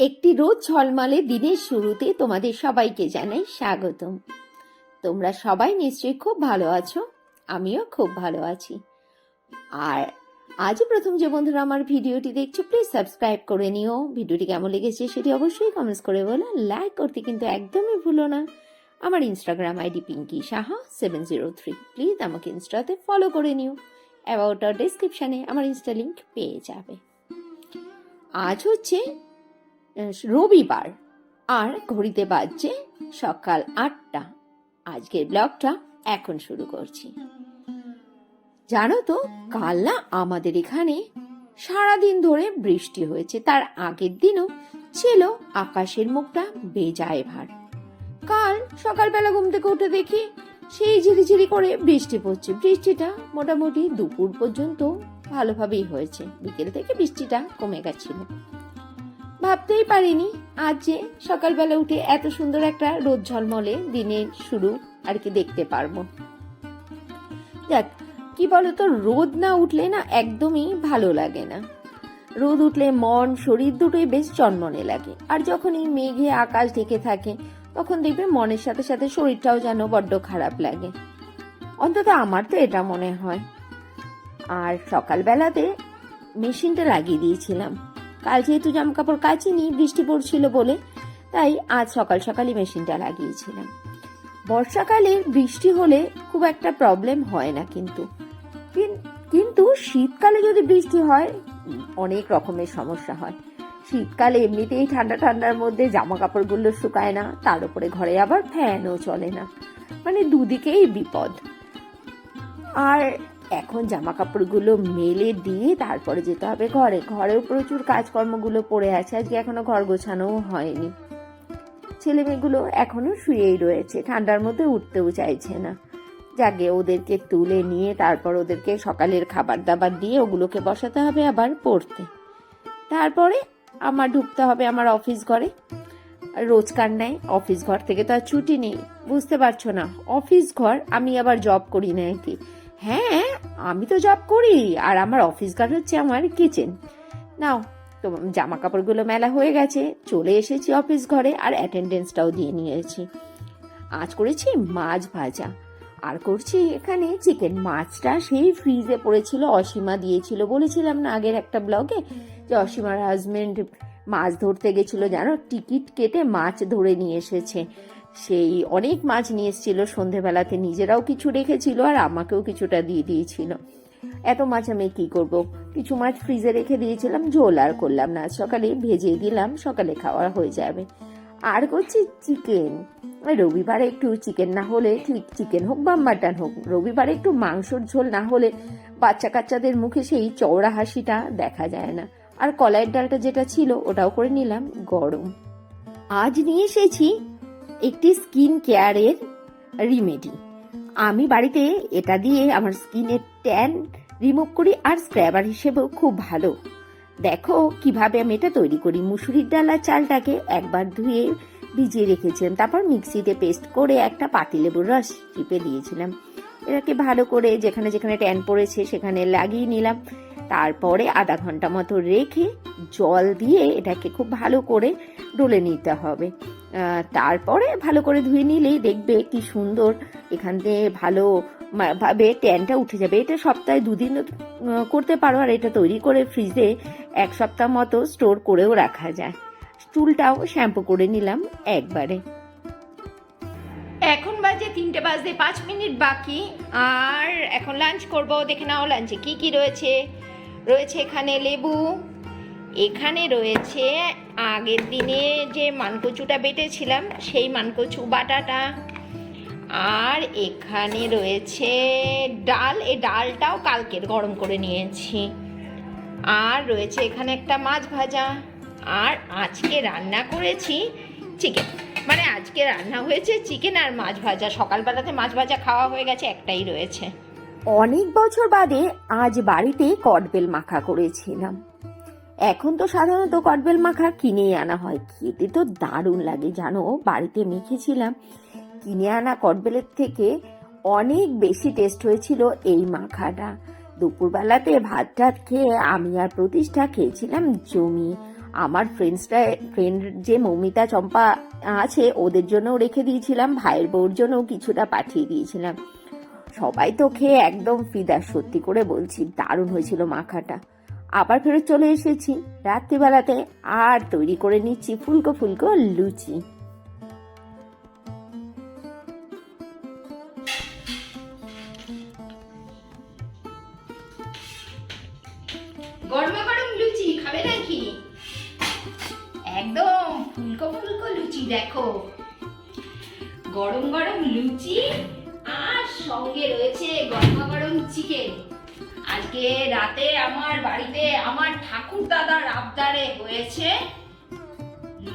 একটি রোদ ঝলমলে দিনের শুরুতে তোমাদের সবাইকে জানাই স্বাগতম। তোমরা সবাই নিশ্চয়ই খুব ভালো আছো, আমিও খুব ভালো আছি। আর আজ প্রথম যে বন্ধুরা আমার ভিডিওটি দেখছো, প্লিজ সাবস্ক্রাইব করে নিও। ভিডিওটি কেমন লেগেছে সেটি অবশ্যই কমেন্টস করে বলো, লাইক করতে কিন্তু একদমই ভুলো না। আমার Instagram ID Pinky Saha 703, please আমাকে ইনস্টাতে ফলো করে নিও। অ্যাবাউট আর ডেসক্রিপশানে আমার ইনস্টা লিঙ্ক পেয়ে যাবে। আজ হচ্ছে রবিবার আর ঘড়িতে বাজছে সকাল 8টা। আজকের ব্লগটা এখন শুরু করছি। জানো তো, কাল না আমাদের এখানে সারাদিন ধরে বৃষ্টি হয়েছে। তার আগের দিনও ছিল আকাশের মুখটা বেজায় ভার। কাল সকালবেলা ঘুম থেকে উঠে দেখি সেই ঝিরিঝিরি করে বৃষ্টি পড়ছে। বৃষ্টিটা মোটামুটি দুপুর পর্যন্ত ভালোভাবেই হয়েছে, বিকেল থেকে বৃষ্টিটা কমে গেছিল। ভাবতেই পারিনি আজ যে সকালবেলা উঠে এত সুন্দর একটা রোদ ঝলমলে দিনের শুরু আর কি দেখতে পারবো। দেখ, কি বলতো, রোদ না উঠলে না একদমই ভালো লাগে না। রোদ উঠলে মন শরীর দুটোই বেশ চনমনে লাগে। আর যখন এই মেঘে আকাশ ঢেকে থাকে তখন দেখবে মনের সাথে সাথে শরীরটাও যেন বড্ড খারাপ লাগে। অন্তত আমার তো এটা মনে হয়। আর সকালবেলাতে মেশিনটা লাগিয়ে দিয়েছিলাম। কাল যেহেতু জামা কাপড় কাচিনি, বৃষ্টি পড়ছিল বলে, তাই আজ সকাল সকালই মেশিনটা লাগিয়েছিলাম। বর্ষাকালে বৃষ্টি হলে খুব একটা প্রবলেম হয় না, কিন্তু শীতকালে যদি বৃষ্টি হয় অনেক রকমের সমস্যা হয়। শীতকালে এমনিতেই ঠান্ডা ঠান্ডার মধ্যে জামা কাপড়গুলো শুকায় না, তার উপরে ঘরে আবার ফ্যানও চলে না, মানে দুদিকেই বিপদ। আর এখন জামা কাপড়গুলো মেলে দিয়ে তারপরে যেতে হবে ঘরে। ঘরেও প্রচুর কাজকর্মগুলো পড়ে আছে, আজকে এখনো ঘর গোছানোও হয়নি। ছেলে মেয়েগুলো এখনো শুয়েই রয়েছে, ঠান্ডার মধ্যে উঠতেও চাইছে না। জাগে ওদেরকে তুলে নিয়ে তারপর ওদেরকে সকালের খাবার দাবার দিয়ে ওগুলোকে বসাতে হবে আবার পড়তে। তারপরে আমার ঢুকতে হবে আমার অফিস ঘরে। রোজকার নেই অফিস ঘর থেকে তো আর ছুটি নেই, বুঝতে পারছো না। অফিস ঘর, আমি আবার জব করি না কি? হ্যাঁ, আমি তো জব করি, আর আমার অফিস ঘর হচ্ছে আমার কিচেন। নাও, তো জামা কাপড়গুলো মেলা হয়ে গেছে, চলে এসেছি অফিস ঘরে, আর অ্যাটেন্ডেন্সটাও দিয়ে নিয়েছি। আজ করেছি মাছ ভাজা, আর করছি এখানে চিকেন। মাছটা সেই ফ্রিজে পড়েছিল, অসীমা দিয়েছিল। বলেছিলাম না আগের একটা ব্লগে যে অসীমার হাজবেন্ড মাছ ধরতে গেছিল, জানো, টিকিট কেটে মাছ ধরে নিয়ে এসেছে। সেই অনেক মাছ নিয়ে এসেছিল সন্ধেবেলাতে, নিজেরাও কিছু রেখেছিল আর আমাকেও কিছুটা দিয়ে দিয়েছিল। এত মাছ আমি কি করব, কিছু মাছ ফ্রিজে রেখে দিয়েছিলাম, ঝোল আর করলাম না, সকালে ভেজে দিলাম, সকালে খাওয়া হয়ে যাবে। আর করছি চিকেন। রবিবারে একটু চিকেন না হলে, ঠিক চিকেন হোক বা মাটন হোক, রবিবারে একটু মাংসর ঝোল না হলে বাচ্চা কাচ্চাদের মুখে সেই চওড়া হাসিটা দেখা যায় না। আর কলাইয়ের ডালটা যেটা ছিল ওটাও করে নিলাম গরম। আজ নিয়ে এসেছি একটি স্কিন কেয়ারের রিমেডি। আমি বাড়িতে এটা দিয়ে আমার স্কিনের ট্যান রিমুভ করি, আর স্ক্রাবার হিসেবেও খুব ভালো। দেখো কিভাবে আমি এটা তৈরি করি। মুসুরির ডাল আর চালটাকে একবার ধুয়ে ভিজিয়ে রেখেছিলাম, তারপর মিক্সিতে পেস্ট করে একটা পাতিলেবুর রস চিপে দিয়েছিলাম। এটাকে ভালো করে যেখানে যেখানে ট্যান পড়েছে সেখানে লাগিয়ে নিলাম। তারপরে আধা ঘন্টা মতো রেখে জল দিয়ে এটাকে খুব ভালো করে ডলে নিতে হবে। তারপরে ভালো করে ধুয়ে নিলেই দেখবে কি সুন্দর এখান থেকে ভালো ভাবে ট্যানটা উঠে যাবে। এটা সপ্তাহে 2 দিন করতে পারো, আর এটা তৈরি করে ফ্রিজে 1 সপ্তাহ মতো স্টোর করেও রাখা যায়। চুলটাও শ্যাম্পু করে নিলাম একবারে। এখন বাজে 3টে বাজতে 5 মিনিট বাকি, আর এখন লাঞ্চ করব। দেখে নাও লাঞ্চে কি কি রয়েছে। রয়েছে এখানে লেবু, এখানে রয়েছে আগের দিনে যে মানকচুটা বেটেছিলাম সেই মানকচু বাটাটা, আর এখানে রয়েছে ডাল। এই ডালটাও কালকের গরম করে নিয়েছি। আর রয়েছে এখানে একটা মাছ ভাজা। আর আজকে রান্না করেছি চিকেন, মানে আজকে রান্না হয়েছে চিকেন আর মাছ ভাজা। সকালবেলাতে মাছ ভাজা খাওয়া হয়ে গেছে, একটাই রয়েছে। অনেক বছর বাদে আজ বাড়িতে কটবেল মাখা করেছিলাম। এখন তো সাধারণত কটবেল মাখা কিনেই আনা হয়, খেতে তো দারুণ লাগে জানো। বাড়িতে মেখেছিলাম, কিনে আনা কটবেলের থেকে অনেক বেশি টেস্ট হয়েছিল এই মাখাটা। দুপুরবেলাতে ভাত টাত খেয়ে আমি আর প্রতিষ্ঠা খেয়েছিলাম জমি। আমার ফ্রেন্ড যে মৌমিতা চম্পা আছে ওদের জন্যও রেখে দিয়েছিলাম, ভাইয়ের বউর জন্যও কিছুটা পাঠিয়ে দিয়েছিলাম। সবাই তো খেয়ে একদম ফিদা, সত্যি করে বলছি দারুণ হয়েছিল মাখাটা। আবার ফেরত চলে এসেছি রাত্রিবেলাতে, আর তৈরি করে নিচ্ছি ফুলকো ফুলকো লুচি। গরমা গরম লুচি খাবে নাকি? একদম ফুলকো ফুলকো লুচি, দেখো গরম গরম লুচি আর সঙ্গে রয়েছে গরমা গরম চিকেন। আজকে রাতে আমার বাড়িতে আমার ঠাকুর দাদার আবদারে হয়েছে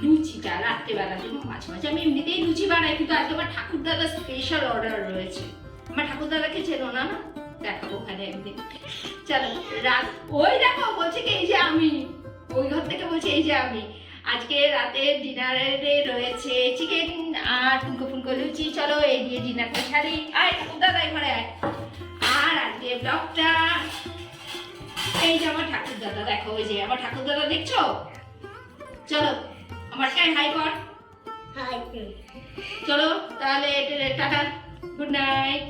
লুচিটা রাত্রেবেলা। মাঝে মাঝে আমি এমনিতেই লুচি বানাই, কিন্তু আজকে আমার ঠাকুর দাদার স্পেশাল অর্ডার রয়েছে। আমার ঠাকুর দাদাকে চেনো না? না দেখাবো ওখানে একদিন। চলো রাত, ওই দেখো বলছে কি এই যে আমি, ওই ঘর থেকে বলছে এই যে আমি। আজকে রাতে ডিনারে রয়েছে চিকেন আর ফুলকো ফুলকো লুচি। চলো এই দিয়ে ডিনারটা ছাড়ি। আয় ঠাকুর দাদা এখানে আয়। আর আজকে ব্লগটা এই যে আমার ঠাকুর দাদা, দেখো ওই যে আমার ঠাকুর দাদা, দেখছো? চলো আমার কাছে হাই কর। হাই। চলো তাহলে টাটা, গুড নাইট।